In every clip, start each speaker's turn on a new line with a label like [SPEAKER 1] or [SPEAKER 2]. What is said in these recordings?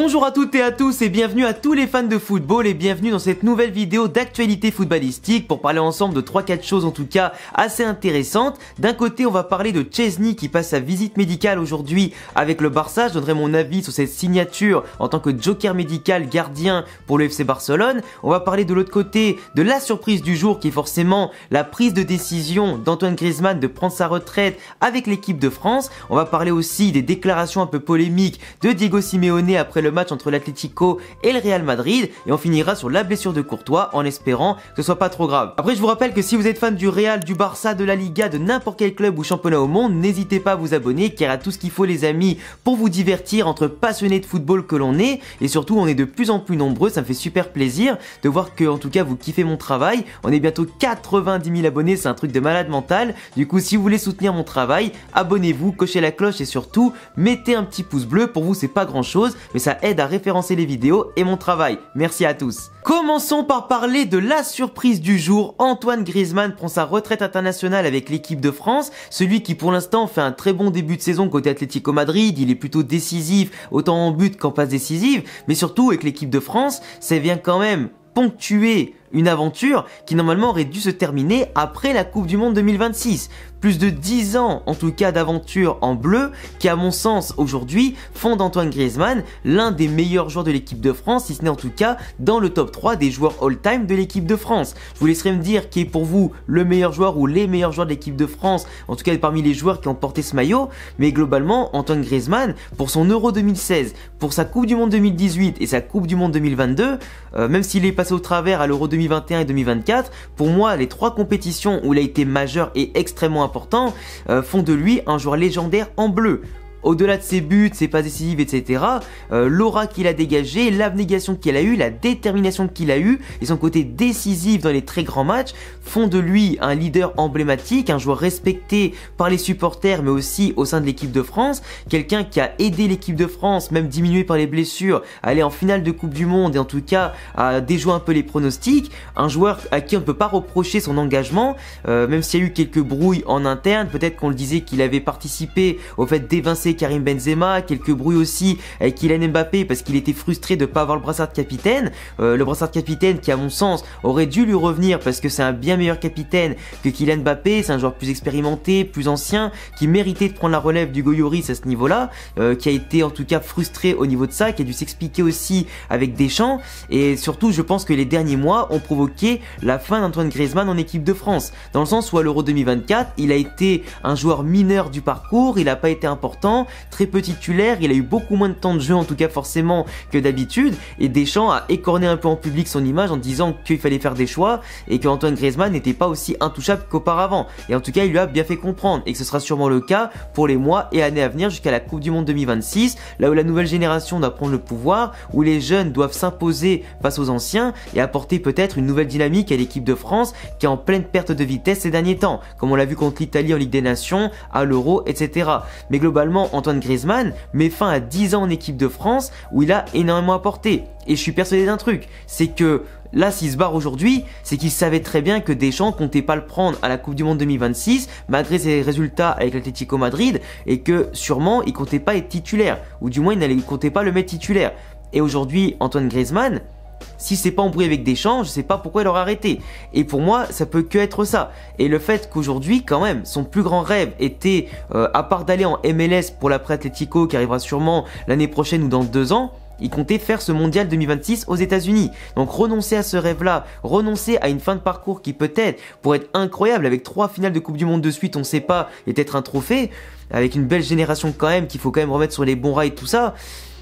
[SPEAKER 1] Bonjour à toutes et à tous et bienvenue à tous les fans de football et bienvenue dans cette nouvelle vidéo d'actualité footballistique pour parler ensemble de 3-4 choses en tout cas assez intéressantes. D'un côté on va parler de Szczęsny qui passe sa visite médicale aujourd'hui avec le Barça. Je donnerai mon avis sur cette signature en tant que joker médical gardien pour le FC Barcelone. On va parler de l'autre côté de la surprise du jour qui est forcément la prise de décision d'Antoine Griezmann de prendre sa retraite avec l'équipe de France. On va parler aussi des déclarations un peu polémiques de Diego Simeone après le match entre l'Atlético et le Real Madrid et on finira sur la blessure de Courtois en espérant que ce soit pas trop grave. Après je vous rappelle que si vous êtes fan du Real, du Barça, de la Liga, de n'importe quel club ou championnat au monde, n'hésitez pas à vous abonner car il y a tout ce qu'il faut les amis pour vous divertir entre passionnés de football que l'on est et surtout on est de plus en plus nombreux, ça me fait super plaisir de voir que en tout cas vous kiffez mon travail. On est bientôt 90 000 abonnés, c'est un truc de malade mental. Du coup si vous voulez soutenir mon travail, abonnez-vous, cochez la cloche et surtout mettez un petit pouce bleu. Pour vous c'est pas grand chose mais ça aide à référencer les vidéos et mon travail. Merci à tous. Commençons par parler de la surprise du jour. Antoine Griezmann prend sa retraite internationale avec l'équipe de France. Celui qui pour l'instant fait un très bon début de saison côté Atlético Madrid. Il est plutôt décisif, autant en but qu'en passe décisive. Mais surtout avec l'équipe de France, ça vient quand même ponctuer une aventure qui normalement aurait dû se terminer après la Coupe du Monde 2026. Plus de 10 ans en tout cas d'aventure en bleu qui à mon sens aujourd'hui font d'Antoine Griezmann l'un des meilleurs joueurs de l'équipe de France, si ce n'est en tout cas dans le top 3 des joueurs all-time de l'équipe de France. Je vous laisserai me dire qui est pour vous le meilleur joueur ou les meilleurs joueurs de l'équipe de France, en tout cas parmi les joueurs qui ont porté ce maillot, mais globalement Antoine Griezmann pour son Euro 2016, pour sa Coupe du Monde 2018 et sa Coupe du Monde 2022, même s'il est passé au travers à l'Euro 2021 et 2024, pour moi les trois compétitions où il a été majeur et extrêmement important font de lui un joueur légendaire en bleu. Au-delà de ses buts, ses passes décisives, etc., l'aura qu'il a dégagée, l'abnégation qu'il a eue, la détermination qu'il a eue et son côté décisif dans les très grands matchs font de lui un leader emblématique, un joueur respecté par les supporters mais aussi au sein de l'équipe de France, quelqu'un qui a aidé l'équipe de France, même diminué par les blessures, à aller en finale de Coupe du Monde et en tout cas à déjouer un peu les pronostics, un joueur à qui on ne peut pas reprocher son engagement, même s'il y a eu quelques brouilles en interne, peut-être qu'on le disait qu'il avait participé au fait d'évincer Karim Benzema, quelques bruits aussi avec Kylian Mbappé parce qu'il était frustré de ne pas avoir le brassard de capitaine, le brassard de capitaine qui à mon sens aurait dû lui revenir parce que c'est un bien meilleur capitaine que Kylian Mbappé, c'est un joueur plus expérimenté, plus ancien, qui méritait de prendre la relève d'Hugo Lloris à ce niveau-là, qui a été en tout cas frustré au niveau de ça, qui a dû s'expliquer aussi avec Deschamps et surtout je pense que les derniers mois ont provoqué la fin d'Antoine Griezmann en équipe de France, dans le sens où à l'Euro 2024 il a été un joueur mineur du parcours, il n'a pas été important, très peu titulaire, il a eu beaucoup moins de temps de jeu en tout cas forcément que d'habitude et Deschamps a écorné un peu en public son image en disant qu'il fallait faire des choix et qu'Antoine Griezmann n'était pas aussi intouchable qu'auparavant et en tout cas il lui a bien fait comprendre et que ce sera sûrement le cas pour les mois et années à venir jusqu'à la Coupe du Monde 2026 là où la nouvelle génération doit prendre le pouvoir, où les jeunes doivent s'imposer face aux anciens et apporter peut-être une nouvelle dynamique à l'équipe de France qui est en pleine perte de vitesse ces derniers temps comme on l'a vu contre l'Italie en Ligue des Nations, à l'Euro, etc. Mais globalement Antoine Griezmann met fin à 10 ans en équipe de France où il a énormément apporté. Et je suis persuadé d'un truc, c'est que là s'il se barre aujourd'hui, c'est qu'il savait très bien que Deschamps comptait pas le prendre à la Coupe du Monde 2026 malgré ses résultats avec l'Atlético Madrid et que sûrement il comptait pas être titulaire ou du moins il comptait pas le mettre titulaire. Et aujourd'hui Antoine Griezmann, si c'est pas embrouillé avec Deschamps, je sais pas pourquoi il aurait arrêté. Et pour moi, ça peut que être ça. Et le fait qu'aujourd'hui, quand même, son plus grand rêve était, à part d'aller en MLS pour l'après Atlético qui arrivera sûrement l'année prochaine ou dans 2 ans, il comptait faire ce mondial 2026 aux États-Unis. Donc renoncer à ce rêve-là, renoncer à une fin de parcours qui peut-être pourrait être incroyable avec 3 finales de Coupe du Monde de suite, on sait pas, et peut-être un trophée, avec une belle génération quand même qu'il faut quand même remettre sur les bons rails et tout ça.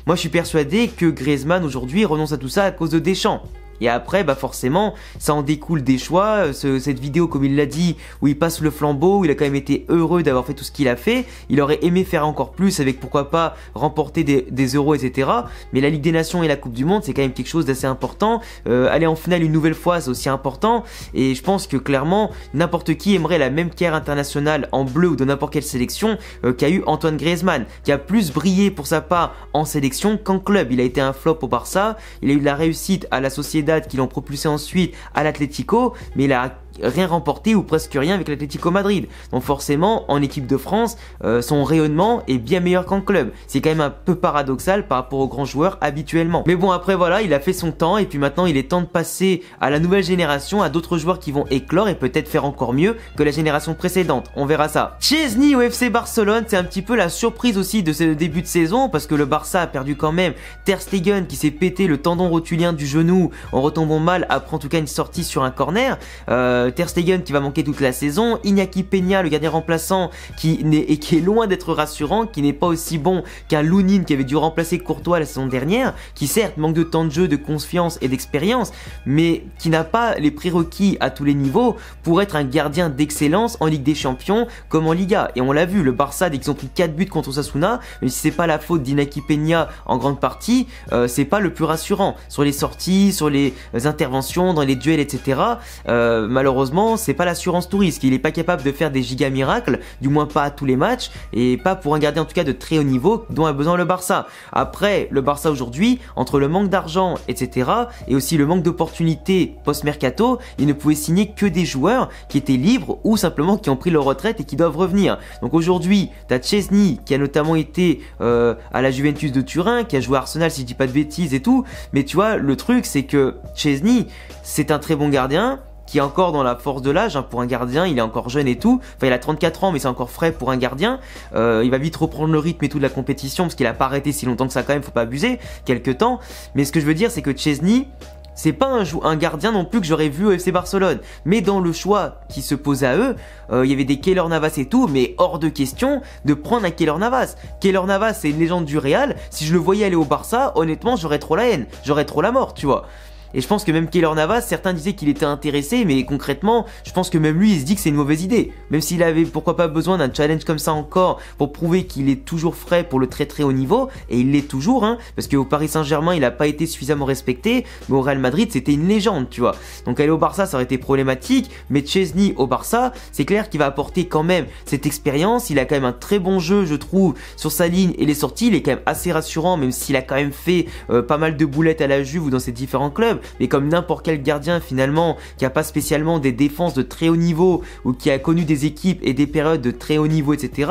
[SPEAKER 1] Moi je suis persuadé que Griezmann aujourd'hui renonce à tout ça à cause de Deschamps. Et après, bah forcément, ça en découle des choix. Cette vidéo, comme il l'a dit, où il passe le flambeau, où il a quand même été heureux d'avoir fait tout ce qu'il a fait. Il aurait aimé faire encore plus avec, pourquoi pas, remporter des euros, etc. Mais la Ligue des Nations et la Coupe du Monde, c'est quand même quelque chose d'assez important. Aller en finale une nouvelle fois, c'est aussi important. Et je pense que clairement, n'importe qui aimerait la même carrière internationale en bleu ou de n'importe quelle sélection qu'a eu Antoine Griezmann, qui a plus brillé pour sa part en sélection qu'en club. Il a été un flop au Barça, il a eu de la réussite à la Sociedad qui l'ont propulsé ensuite à l'Atlético, mais il a rien remporté ou presque rien avec l'Atlético Madrid. Donc forcément, en équipe de France, son rayonnement est bien meilleur qu'en club. C'est quand même un peu paradoxal par rapport aux grands joueurs habituellement. Mais bon, après voilà, il a fait son temps et puis maintenant il est temps de passer à la nouvelle génération, à d'autres joueurs qui vont éclore et peut-être faire encore mieux que la génération précédente. On verra ça. Szczęsny au FC Barcelone, c'est un petit peu la surprise aussi de ce début de saison parce que le Barça a perdu quand même Ter Stegen qui s'est pété le tendon rotulien du genou en retombant mal après en tout cas une sortie sur un corner. Ter Stegen qui va manquer toute la saison, Iñaki Peña le gardien remplaçant qui est loin d'être rassurant, qui n'est pas aussi bon qu'un Lunin qui avait dû remplacer Courtois la saison dernière, qui certes manque de temps de jeu, de confiance et d'expérience, mais qui n'a pas les prérequis à tous les niveaux pour être un gardien d'excellence en Ligue des Champions comme en Liga. Et on l'a vu, le Barça dès qu'ils ont pris 4 buts contre Osasuna, même si c'est pas la faute d'Iñaki Peña en grande partie, c'est pas le plus rassurant sur les sorties, sur les interventions, dans les duels, etc. Malheureusement, c'est pas l'assurance touriste. Il est pas capable de faire des giga miracles, du moins pas à tous les matchs, et pas pour un gardien en tout cas de très haut niveau dont a besoin le Barça. Après, le Barça aujourd'hui, entre le manque d'argent, etc., et aussi le manque d'opportunités post-mercato, il ne pouvait signer que des joueurs qui étaient libres ou simplement qui ont pris leur retraite et qui doivent revenir. Donc aujourd'hui, t'as Szczęsny qui a notamment été à la Juventus de Turin, qui a joué à Arsenal si je dis pas de bêtises et tout, mais tu vois, le truc c'est que Szczęsny, c'est un très bon gardien, qui est encore dans la force de l'âge, hein, pour un gardien, il est encore jeune et tout, enfin il a 34 ans mais c'est encore frais pour un gardien, il va vite reprendre le rythme et tout de la compétition parce qu'il a pas arrêté si longtemps que ça quand même, faut pas abuser, quelques temps, mais ce que je veux dire c'est que Szczęsny, c'est pas un gardien non plus que j'aurais vu au FC Barcelone, mais dans le choix qui se posait à eux, il y avait des Keylor Navas et tout, mais hors de question de prendre un Keylor Navas. Keylor Navas c'est une légende du Real, si je le voyais aller au Barça, honnêtement j'aurais trop la haine, j'aurais trop la mort, tu vois. Et je pense que même Keylor Navas, certains disaient qu'il était intéressé, mais concrètement, je pense que même lui, il se dit que c'est une mauvaise idée. Même s'il avait pourquoi pas besoin d'un challenge comme ça encore pour prouver qu'il est toujours frais pour le très très haut niveau, et il l'est toujours, hein, parce qu'au Paris Saint-Germain, il n'a pas été suffisamment respecté, mais au Real Madrid, c'était une légende, tu vois. Donc aller au Barça, ça aurait été problématique, mais Szczęsny au Barça, c'est clair qu'il va apporter quand même cette expérience, il a quand même un très bon jeu, je trouve, sur sa ligne et les sorties, il est quand même assez rassurant, même s'il a quand même fait pas mal de boulettes à la Juve ou dans ses différents clubs. Mais comme n'importe quel gardien finalement qui a pas spécialement des défenses de très haut niveau ou qui a connu des équipes et des périodes de très haut niveau, etc.,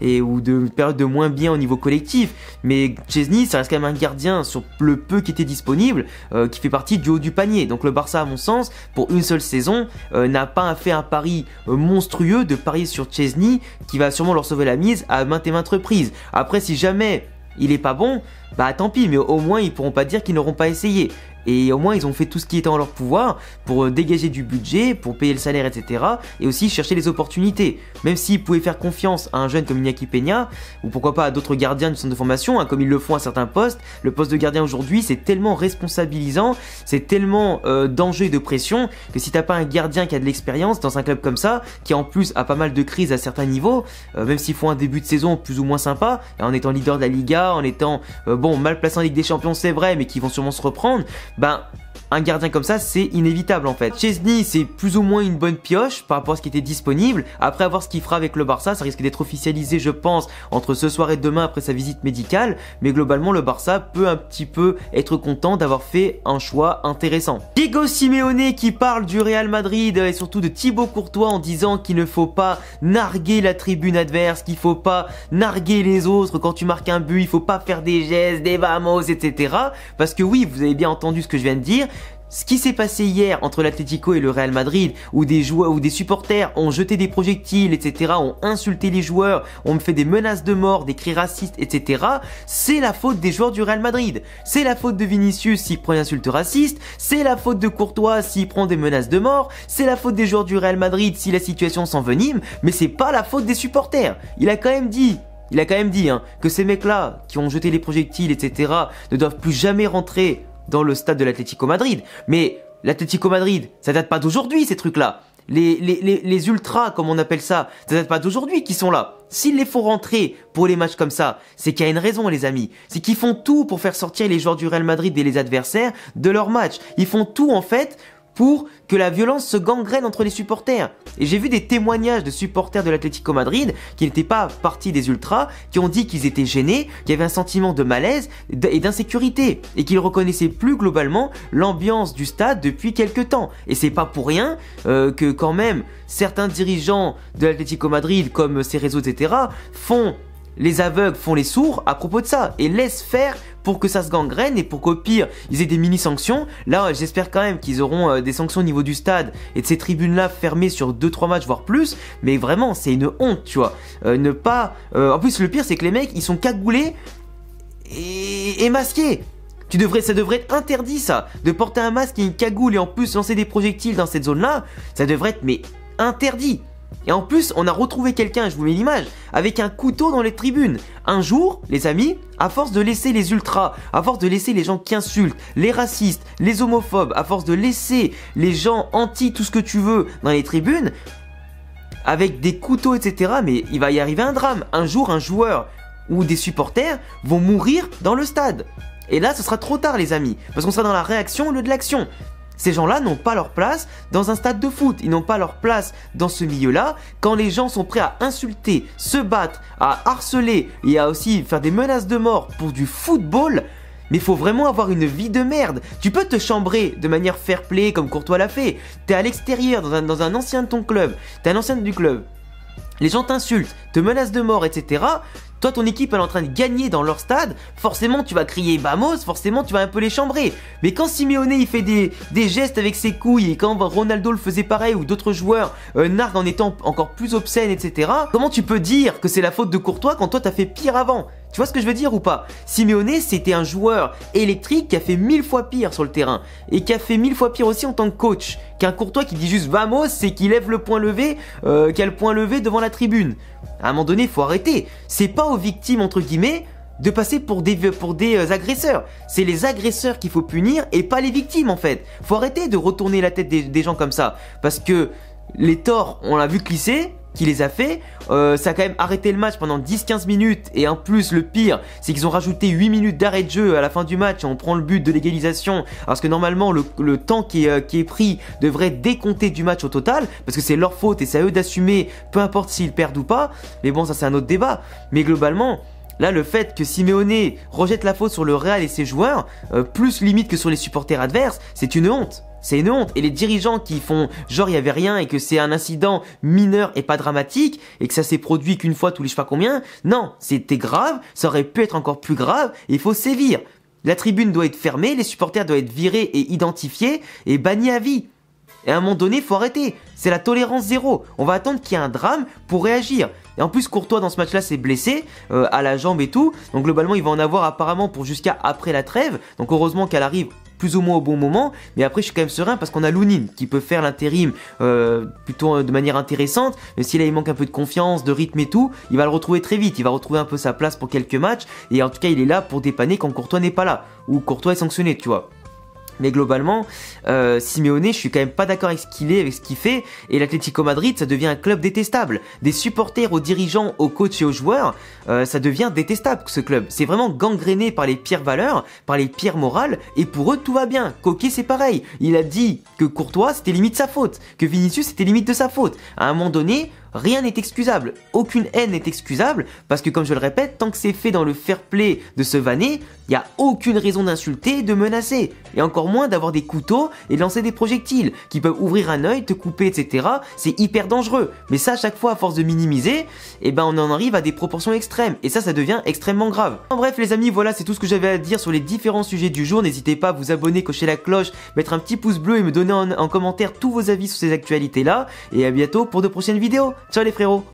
[SPEAKER 1] et ou de périodes de moins bien au niveau collectif, mais Szczęsny ça reste quand même un gardien sur le peu qui était disponible, qui fait partie du haut du panier. Donc le Barça à mon sens pour une seule saison n'a pas fait un pari monstrueux de parier sur Szczęsny qui va sûrement leur sauver la mise à maintes et maintes reprises. Après si jamais il est pas bon, bah tant pis, mais au moins ils pourront pas dire qu'ils n'auront pas essayé. Et au moins ils ont fait tout ce qui était en leur pouvoir pour dégager du budget, pour payer le salaire, etc. Et aussi chercher les opportunités. Même s'ils pouvaient faire confiance à un jeune comme Iñaki Peña, ou pourquoi pas à d'autres gardiens du centre de formation, hein, comme ils le font à certains postes, le poste de gardien aujourd'hui c'est tellement responsabilisant, c'est tellement d'enjeux et de pression, que si t'as pas un gardien qui a de l'expérience dans un club comme ça, qui en plus a pas mal de crises à certains niveaux, même s'ils font un début de saison plus ou moins sympa, en étant leader de la Liga, en étant bon mal placé en Ligue des Champions c'est vrai, mais qui vont sûrement se reprendre, ben un gardien comme ça c'est inévitable en fait. Szczęsny c'est plus ou moins une bonne pioche par rapport à ce qui était disponible. Après à voir ce qu'il fera avec le Barça, ça risque d'être officialisé je pense entre ce soir et demain après sa visite médicale, mais globalement le Barça peut un petit peu être content d'avoir fait un choix intéressant. Diego Simeone qui parle du Real Madrid et surtout de Thibaut Courtois en disant qu'il ne faut pas narguer la tribune adverse, qu'il faut pas narguer les autres quand tu marques un but, il faut pas faire des gestes, des vamos, etc. Parce que oui, vous avez bien entendu ce que je viens de dire. Ce qui s'est passé hier entre l'Atlético et le Real Madrid, où des joueurs ou des supporters ont jeté des projectiles, etc., ont insulté les joueurs, ont fait des menaces de mort, des cris racistes, etc., c'est la faute des joueurs du Real Madrid. C'est la faute de Vinicius s'il prend une insulte raciste, c'est la faute de Courtois s'il prend des menaces de mort, c'est la faute des joueurs du Real Madrid si la situation s'envenime, mais c'est pas la faute des supporters. Il a quand même dit hein, que ces mecs-là qui ont jeté les projectiles, etc., ne doivent plus jamais rentrer dans le stade de l'Atlético Madrid. Mais l'Atlético Madrid, ça date pas d'aujourd'hui ces trucs-là. Les ultras, comme on appelle ça date pas d'aujourd'hui qui sont là. S'ils les font rentrer pour les matchs comme ça, c'est qu'il y a une raison les amis. C'est qu'ils font tout pour faire sortir les joueurs du Real Madrid et les adversaires de leur match. Ils font tout en fait pour que la violence se gangrène entre les supporters. Et j'ai vu des témoignages de supporters de l'Atlético Madrid qui n'étaient pas partie des ultras, qui ont dit qu'ils étaient gênés, qu'il y avait un sentiment de malaise et d'insécurité, et qu'ils reconnaissaient plus globalement l'ambiance du stade depuis quelques temps. Et c'est pas pour rien que quand même certains dirigeants de l'Atlético Madrid, comme ses réseaux, etc., font les aveugles, font les sourds à propos de ça, et laissent faire pour que ça se gangrène et pour qu'au pire ils aient des mini-sanctions. Là j'espère quand même qu'ils auront des sanctions au niveau du stade et de ces tribunes là fermées sur 2-3 matchs voire plus, mais vraiment c'est une honte, tu vois. Ne pas... En plus le pire c'est que les mecs ils sont cagoulés et masqués. Ça devrait être interdit ça, de porter un masque et une cagoule et en plus lancer des projectiles dans cette zone là, ça devrait être mais interdit. Et en plus, on a retrouvé quelqu'un, je vous mets l'image, avec un couteau dans les tribunes. Un jour, les amis, à force de laisser les ultras, à force de laisser les gens qui insultent, les racistes, les homophobes, à force de laisser les gens anti tout ce que tu veux dans les tribunes, avec des couteaux, etc., mais il va y arriver un drame. Un jour, un joueur ou des supporters vont mourir dans le stade. Et là, ce sera trop tard, les amis, parce qu'on sera dans la réaction au lieu de l'action. Ces gens-là n'ont pas leur place dans un stade de foot, ils n'ont pas leur place dans ce milieu-là. Quand les gens sont prêts à insulter, se battre, à harceler et à aussi faire des menaces de mort pour du football, mais il faut vraiment avoir une vie de merde. Tu peux te chambrer de manière fair-play comme Courtois l'a fait. T'es à l'extérieur, dans un ancien de ton club, t'es un ancien du club. Les gens t'insultent, te menacent de mort, etc. Toi, ton équipe elle est en train de gagner dans leur stade, forcément tu vas crier Vamos, forcément tu vas un peu les chambrer. Mais quand Simeone il fait des gestes avec ses couilles et quand Ronaldo le faisait pareil ou d'autres joueurs narguent en étant encore plus obscènes, etc. Comment tu peux dire que c'est la faute de Courtois quand toi t'as fait pire avant? Tu vois ce que je veux dire ou pas? Simeone c'était un joueur électrique qui a fait 1000 fois pire sur le terrain et qui a fait 1000 fois pire aussi en tant que coach qu'un Courtois qui dit juste Vamos, c'est qui lève le poing levé, qui a le poing levé devant la tribune. À un moment donné, il faut arrêter. C'est pas aux victimes entre guillemets de passer pour des agresseurs. C'est les agresseurs qu'il faut punir et pas les victimes en fait. Faut arrêter de retourner la tête des gens comme ça parce que les torts, on l'a vu glisser. Qui les a fait, ça a quand même arrêté le match pendant 10-15 minutes et en plus le pire c'est qu'ils ont rajouté 8 minutes d'arrêt de jeu à la fin du match et on prend le but de l'égalisation parce que normalement le temps qui est pris devrait décompter du match au total parce que c'est leur faute et c'est à eux d'assumer peu importe s'ils perdent ou pas, mais bon ça c'est un autre débat, mais globalement là le fait que Simeone rejette la faute sur le Real et ses joueurs plus limite que sur les supporters adverses, c'est une honte. C'est une honte. Et les dirigeants qui font genre il y avait rien et que c'est un incident mineur et pas dramatique et que ça s'est produit qu'une fois tous les je sais pas combien, non, c'était grave, ça aurait pu être encore plus grave et il faut sévir. La tribune doit être fermée, les supporters doivent être virés et identifiés et bannis à vie. Et à un moment donné, il faut arrêter. C'est la tolérance zéro. On va attendre qu'il y ait un drame pour réagir. Et en plus, Courtois, dans ce match-là, s'est blessé à la jambe et tout. Donc globalement, il va en avoir apparemment pour jusqu'à après la trêve. Donc heureusement qu'elle arrive plus ou moins au bon moment. Mais après, je suis quand même serein parce qu'on a Lunin qui peut faire l'intérim plutôt de manière intéressante. Mais si là, il manque un peu de confiance, de rythme et tout, il va le retrouver très vite. Il va retrouver un peu sa place pour quelques matchs. Et en tout cas, il est là pour dépanner quand Courtois n'est pas là. Ou Courtois est sanctionné, tu vois. Mais globalement, Simeone, je suis quand même pas d'accord avec ce qu'il est, avec ce qu'il fait. Et l'Atlético Madrid, ça devient un club détestable. Des supporters aux dirigeants, aux coachs et aux joueurs, ça devient détestable ce club. C'est vraiment gangréné par les pires valeurs, par les pires morales. Et pour eux, tout va bien. Coquet, c'est pareil. Il a dit que Courtois, c'était limite sa faute. Que Vinicius, c'était limite de sa faute. À un moment donné, rien n'est excusable. Aucune haine n'est excusable. Parce que comme je le répète, tant que c'est fait dans le fair play de se vanner, il n'y a aucune raison d'insulter, de menacer. Et encore moins d'avoir des couteaux et de lancer des projectiles qui peuvent ouvrir un œil, te couper, etc. C'est hyper dangereux. Mais ça, à chaque fois, à force de minimiser, eh ben, on en arrive à des proportions extrêmes. Et ça devient extrêmement grave. En bref, les amis, voilà, c'est tout ce que j'avais à dire sur les différents sujets du jour. N'hésitez pas à vous abonner, cocher la cloche, mettre un petit pouce bleu et me donner en commentaire tous vos avis sur ces actualités-là. Et à bientôt pour de prochaines vidéos. Ciao les frérots!